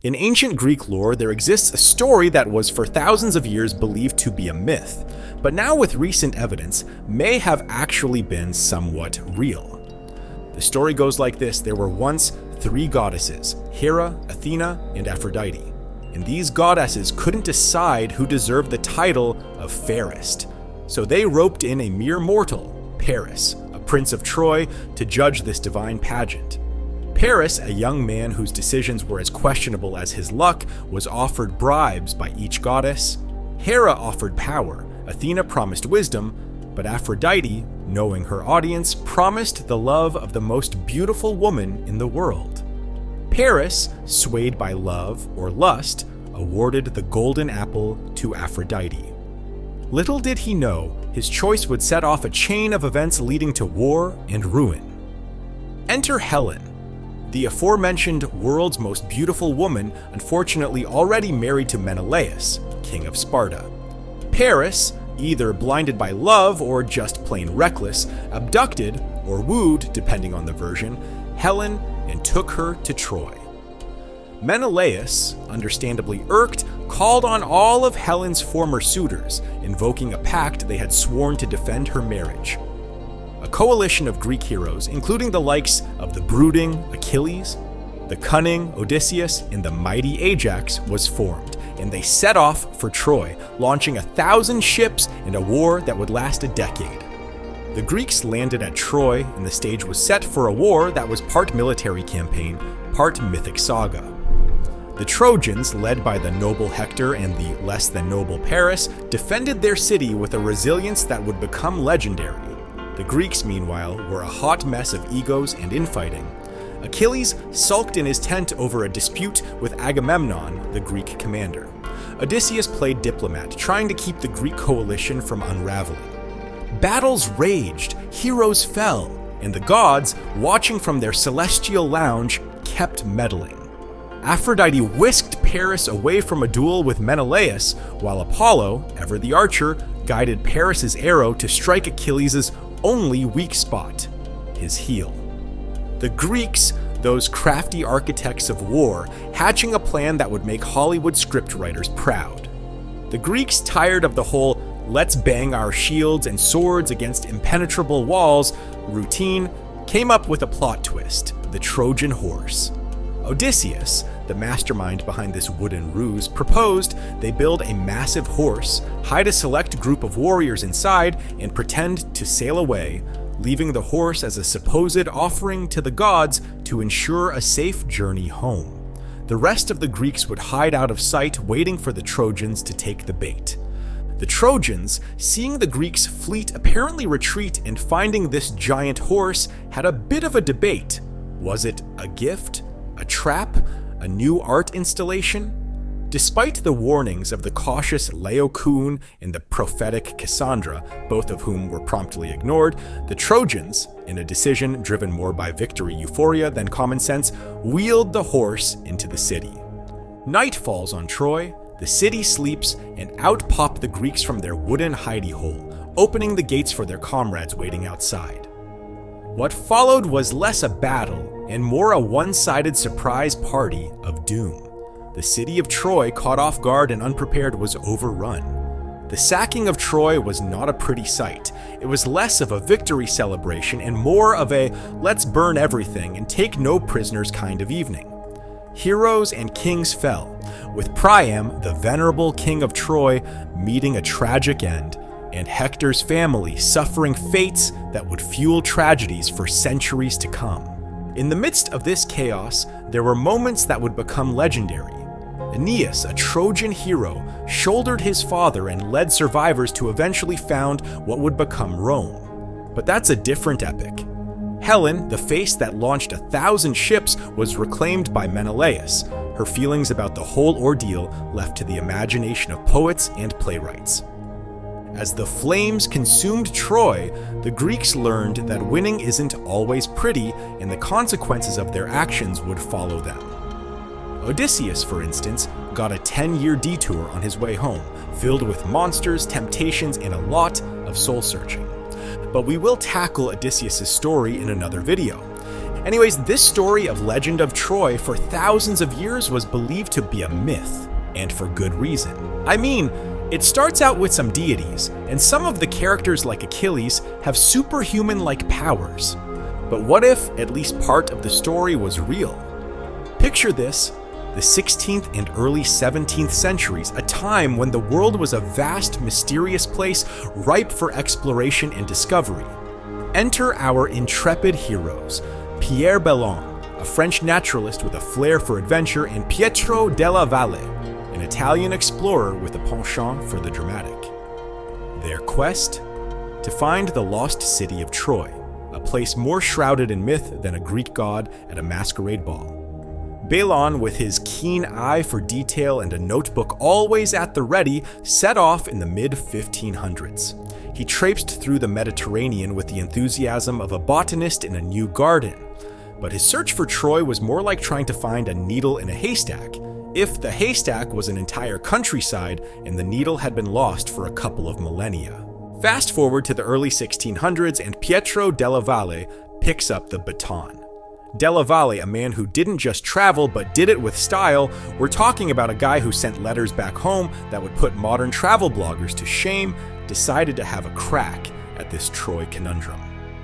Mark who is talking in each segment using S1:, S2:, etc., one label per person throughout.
S1: In ancient Greek lore, there exists a story that was for thousands of years believed to be a myth, but now with recent evidence, may have actually been somewhat real. The story goes like this: there were once 3 goddesses, Hera, Athena, and Aphrodite, and these goddesses couldn't decide who deserved the title of Fairest, so they roped in a mere mortal, Paris, a prince of Troy, to judge this divine pageant. Paris, a young man whose decisions were as questionable as his luck, was offered bribes by each goddess. Hera offered power, Athena promised wisdom, but Aphrodite, knowing her audience, promised the love of the most beautiful woman in the world. Paris, swayed by love or lust, awarded the golden apple to Aphrodite. Little did he know, his choice would set off a chain of events leading to war and ruin. Enter Helen, the aforementioned world's most beautiful woman, unfortunately already married to Menelaus, king of Sparta. Paris, either blinded by love or just plain reckless, abducted, or wooed, depending on the version, Helen and took her to Troy. Menelaus, understandably irked, called on all of Helen's former suitors, invoking a pact they had sworn to defend her marriage. A coalition of Greek heroes, including the likes of the brooding Achilles, the cunning Odysseus, and the mighty Ajax, was formed, and they set off for Troy, launching 1,000 ships in a war that would last a decade. The Greeks landed at Troy, and the stage was set for a war that was part military campaign, part mythic saga. The Trojans, led by the noble Hector and the less than noble Paris, defended their city with a resilience that would become legendary. The Greeks, meanwhile, were a hot mess of egos and infighting. Achilles sulked in his tent over a dispute with Agamemnon, the Greek commander. Odysseus played diplomat, trying to keep the Greek coalition from unraveling. Battles raged, heroes fell, and the gods, watching from their celestial lounge, kept meddling. Aphrodite whisked Paris away from a duel with Menelaus, while Apollo, ever the archer, guided Paris's arrow to strike Achilles' only weak spot, his heel. The Greeks, those crafty architects of war, hatching a plan that would make Hollywood scriptwriters proud. The Greeks, tired of the whole "let's bang our shields and swords against impenetrable walls" routine, came up with a plot twist: the Trojan horse. Odysseus, the mastermind behind this wooden ruse, proposed they build a massive horse, hide a select group of warriors inside, and pretend to sail away, leaving the horse as a supposed offering to the gods to ensure a safe journey home. The rest of the Greeks would hide out of sight, waiting for the Trojans to take the bait. The Trojans, seeing the Greeks' fleet apparently retreat and finding this giant horse, had a bit of a debate. Was it a gift? A trap? A new art installation? Despite the warnings of the cautious Laocoon and the prophetic Cassandra, both of whom were promptly ignored, the Trojans, in a decision driven more by victory euphoria than common sense, wheeled the horse into the city. Night falls on Troy, the city sleeps, and out pop the Greeks from their wooden hidey hole, opening the gates for their comrades waiting outside. What followed was less a battle and more a one-sided surprise party of doom. The city of Troy, caught off guard and unprepared, was overrun. The sacking of Troy was not a pretty sight. It was less of a victory celebration and more of a let's burn everything and take no prisoners kind of evening. Heroes and kings fell, with Priam, the venerable king of Troy, meeting a tragic end, and Hector's family suffering fates that would fuel tragedies for centuries to come. In the midst of this chaos, there were moments that would become legendary. Aeneas, a Trojan hero, shouldered his father and led survivors to eventually found what would become Rome. But that's a different epic. Helen, the face that launched 1,000 ships, was reclaimed by Menelaus, her feelings about the whole ordeal left to the imagination of poets and playwrights. As the flames consumed Troy, the Greeks learned that winning isn't always pretty, and the consequences of their actions would follow them. Odysseus, for instance, got a 10-year detour on his way home, filled with monsters, temptations, and a lot of soul-searching. But we will tackle Odysseus' story in another video. Anyways, this story of Legend of Troy for thousands of years was believed to be a myth, and for good reason. I mean, it starts out with some deities, and some of the characters like Achilles have superhuman-like powers. But what if at least part of the story was real? Picture this, the 16th and early 17th centuries, a time when the world was a vast, mysterious place ripe for exploration and discovery. Enter our intrepid heroes, Pierre Belon, a French naturalist with a flair for adventure, and Pietro della Valle, an Italian explorer with a penchant for the dramatic. Their quest? To find the lost city of Troy, a place more shrouded in myth than a Greek god at a masquerade ball. Belon, with his keen eye for detail and a notebook always at the ready, set off in the mid-1500s. He traipsed through the Mediterranean with the enthusiasm of a botanist in a new garden. But his search for Troy was more like trying to find a needle in a haystack, if the haystack was an entire countryside and the needle had been lost for a couple of millennia. Fast forward to the early 1600s and Pietro della Valle picks up the baton. Della Valle, a man who didn't just travel but did it with style, we're talking about a guy who sent letters back home that would put modern travel bloggers to shame, decided to have a crack at this Troy conundrum.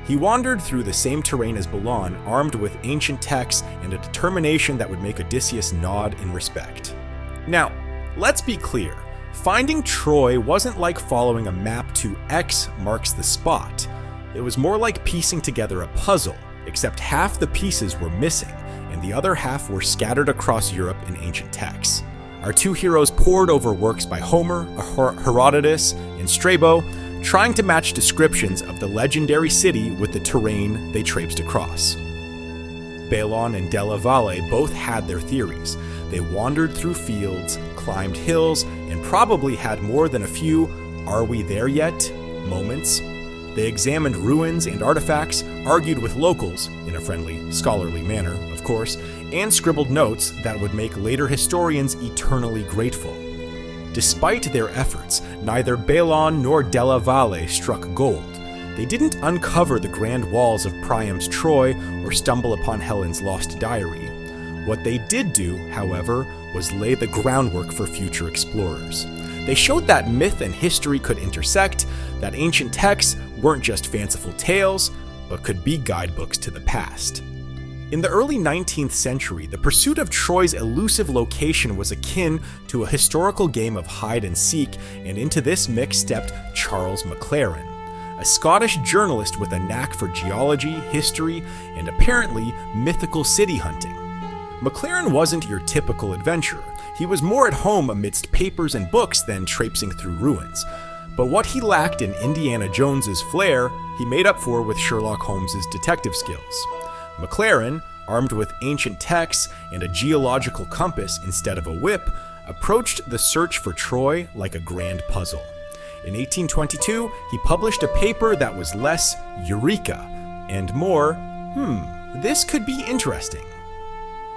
S1: He wandered through the same terrain as Belon, armed with ancient texts and a determination that would make Odysseus nod in respect. Now, let's be clear. Finding Troy wasn't like following a map to X marks the spot. It was more like piecing together a puzzle, except half the pieces were missing, and the other half were scattered across Europe in ancient texts. Our two heroes pored over works by Homer, Herodotus, and Strabo, trying to match descriptions of the legendary city with the terrain they traipsed across. Belon and della Valle both had their theories. They wandered through fields, climbed hills, and probably had more than a few "are we there yet?" moments. They examined ruins and artifacts, argued with locals, in a friendly, scholarly manner, of course, and scribbled notes that would make later historians eternally grateful. Despite their efforts, neither Belon nor della Valle struck gold. They didn't uncover the grand walls of Priam's Troy or stumble upon Helen's lost diary. What they did do, however, was lay the groundwork for future explorers. They showed that myth and history could intersect, that ancient texts weren't just fanciful tales, but could be guidebooks to the past. In the early 19th century, the pursuit of Troy's elusive location was akin to a historical game of hide and seek, and into this mix stepped Charles McLaren, a Scottish journalist with a knack for geology, history, and apparently mythical city hunting. McLaren wasn't your typical adventurer. He was more at home amidst papers and books than traipsing through ruins. But what he lacked in Indiana Jones's flair, he made up for with Sherlock Holmes's detective skills. McLaren, armed with ancient texts and a geological compass instead of a whip, approached the search for Troy like a grand puzzle. In 1822, he published a paper that was less eureka and more, this could be interesting.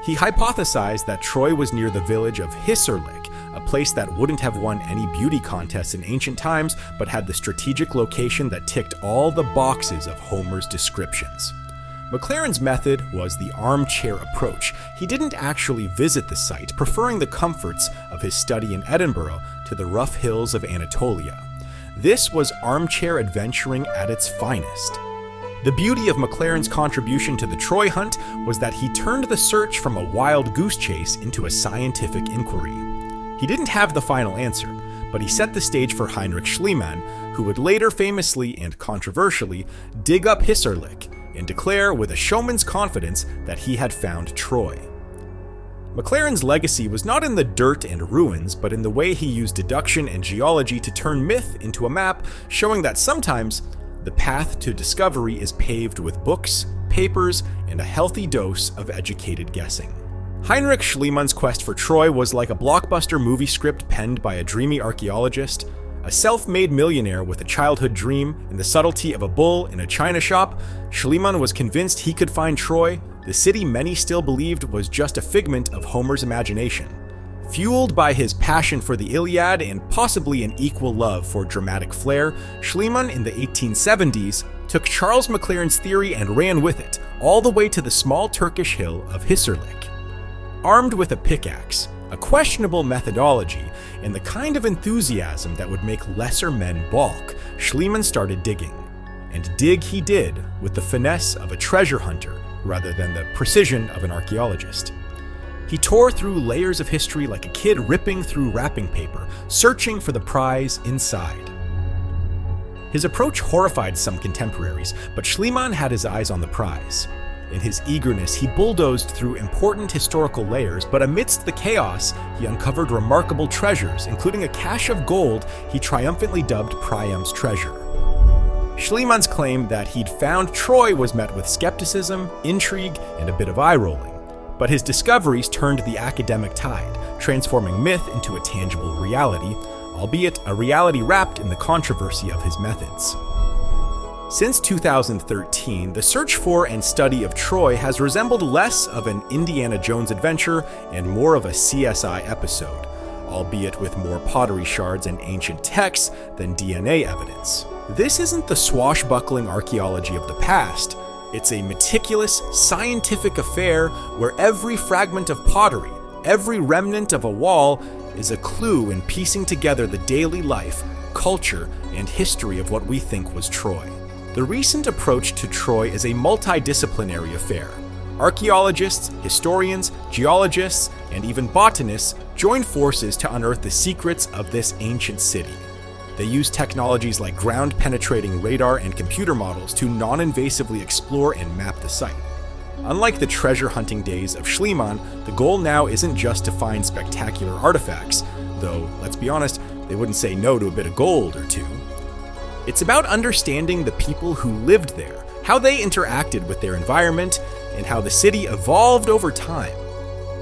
S1: He hypothesized that Troy was near the village of Hissarlik, a place that wouldn't have won any beauty contests in ancient times, but had the strategic location that ticked all the boxes of Homer's descriptions. McLaren's method was the armchair approach. He didn't actually visit the site, preferring the comforts of his study in Edinburgh to the rough hills of Anatolia. This was armchair adventuring at its finest. The beauty of McLaren's contribution to the Troy hunt was that he turned the search from a wild goose chase into a scientific inquiry. He didn't have the final answer, but he set the stage for Heinrich Schliemann, who would later famously and controversially dig up Hissarlik and declare with a showman's confidence that he had found Troy. McLaren's legacy was not in the dirt and ruins, but in the way he used deduction and geology to turn myth into a map, showing that sometimes the path to discovery is paved with books, papers, and a healthy dose of educated guessing. Heinrich Schliemann's quest for Troy was like a blockbuster movie script penned by a dreamy archaeologist, a self-made millionaire with a childhood dream and the subtlety of a bull in a china shop. Schliemann was convinced he could find Troy, the city many still believed was just a figment of Homer's imagination. Fueled by his passion for the Iliad and possibly an equal love for dramatic flair, Schliemann in the 1870s took Charles McLaren's theory and ran with it, all the way to the small Turkish hill of Hisarlik. Armed with a pickaxe, a questionable methodology, and the kind of enthusiasm that would make lesser men balk, Schliemann started digging. And dig he did with the finesse of a treasure hunter rather than the precision of an archaeologist. He tore through layers of history like a kid ripping through wrapping paper, searching for the prize inside. His approach horrified some contemporaries, but Schliemann had his eyes on the prize. In his eagerness, he bulldozed through important historical layers, but amidst the chaos, he uncovered remarkable treasures, including a cache of gold he triumphantly dubbed Priam's treasure. Schliemann's claim that he'd found Troy was met with skepticism, intrigue, and a bit of eye-rolling. But his discoveries turned the academic tide, transforming myth into a tangible reality, albeit a reality wrapped in the controversy of his methods. Since 2013, the search for and study of Troy has resembled less of an Indiana Jones adventure and more of a CSI episode, albeit with more pottery shards and ancient texts than DNA evidence. This isn't the swashbuckling archaeology of the past. It's a meticulous, scientific affair where every fragment of pottery, every remnant of a wall, is a clue in piecing together the daily life, culture, and history of what we think was Troy. The recent approach to Troy is a multidisciplinary affair. Archaeologists, historians, geologists, and even botanists join forces to unearth the secrets of this ancient city. They use technologies like ground-penetrating radar and computer models to non-invasively explore and map the site. Unlike the treasure hunting days of Schliemann, the goal now isn't just to find spectacular artifacts, though, let's be honest, they wouldn't say no to a bit of gold or two. It's about understanding the people who lived there, how they interacted with their environment, and how the city evolved over time.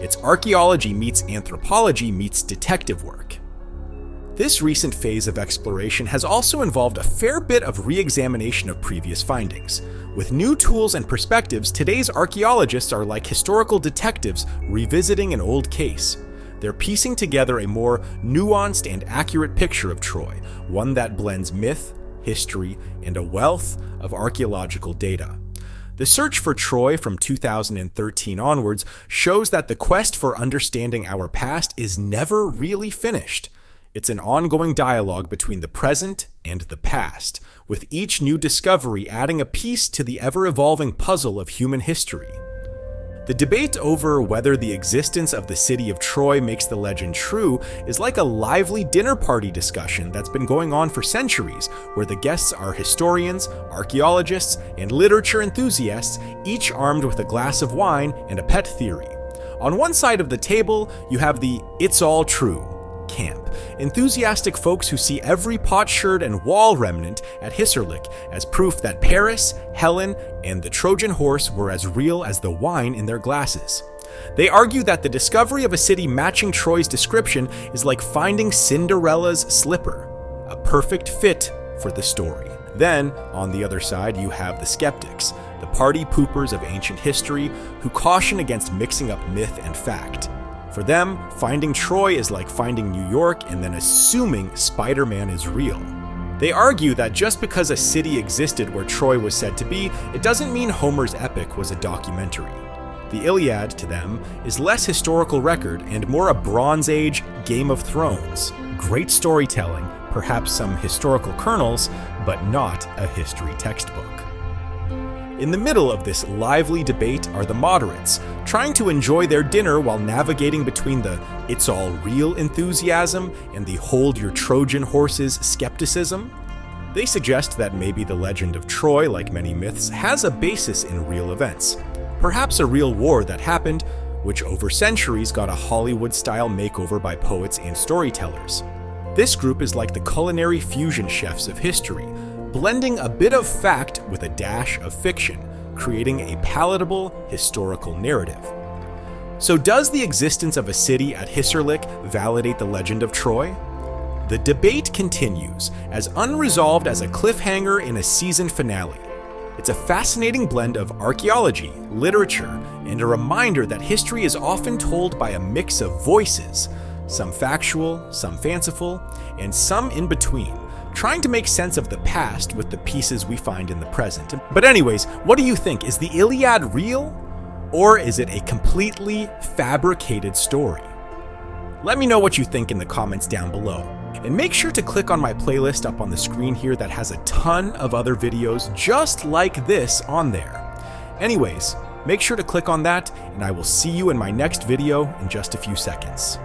S1: It's archaeology meets anthropology meets detective work. This recent phase of exploration has also involved a fair bit of re-examination of previous findings. With new tools and perspectives, today's archaeologists are like historical detectives revisiting an old case. They're piecing together a more nuanced and accurate picture of Troy, one that blends myth, history, and a wealth of archaeological data. The search for Troy from 2013 onwards shows that the quest for understanding our past is never really finished. It's an ongoing dialogue between the present and the past, with each new discovery adding a piece to the ever-evolving puzzle of human history. The debate over whether the existence of the city of Troy makes the legend true is like a lively dinner party discussion that's been going on for centuries, where the guests are historians, archaeologists, and literature enthusiasts, each armed with a glass of wine and a pet theory. On one side of the table, you have the "it's all true" camp, enthusiastic folks who see every potsherd and wall remnant at Hisarlik as proof that Paris, Helen, and the Trojan horse were as real as the wine in their glasses. They argue that the discovery of a city matching Troy's description is like finding Cinderella's slipper, a perfect fit for the story. Then, on the other side, you have the skeptics, the party poopers of ancient history who caution against mixing up myth and fact. For them, finding Troy is like finding New York and then assuming Spider-Man is real. They argue that just because a city existed where Troy was said to be, it doesn't mean Homer's epic was a documentary. The Iliad, to them, is less historical record and more a Bronze Age Game of Thrones. Great storytelling, perhaps some historical kernels, but not a history textbook. In the middle of this lively debate are the moderates, trying to enjoy their dinner while navigating between the "it's all real" enthusiasm and the "hold your Trojan horses" skepticism. They suggest that maybe the legend of Troy, like many myths, has a basis in real events. Perhaps a real war that happened, which over centuries got a Hollywood-style makeover by poets and storytellers. This group is like the culinary fusion chefs of history, blending a bit of fact with a dash of fiction, creating a palatable historical narrative. So does the existence of a city at Hisarlik validate the legend of Troy? The debate continues, as unresolved as a cliffhanger in a season finale. It's a fascinating blend of archaeology, literature, and a reminder that history is often told by a mix of voices, some factual, some fanciful, and some in between, trying to make sense of the past with the pieces we find in the present. But anyways, what do you think? Is the Iliad real? Or is it a completely fabricated story? Let me know what you think in the comments down below. And make sure to click on my playlist up on the screen here that has a ton of other videos just like this on there. Anyways, make sure to click on that, and I will see you in my next video in just a few seconds.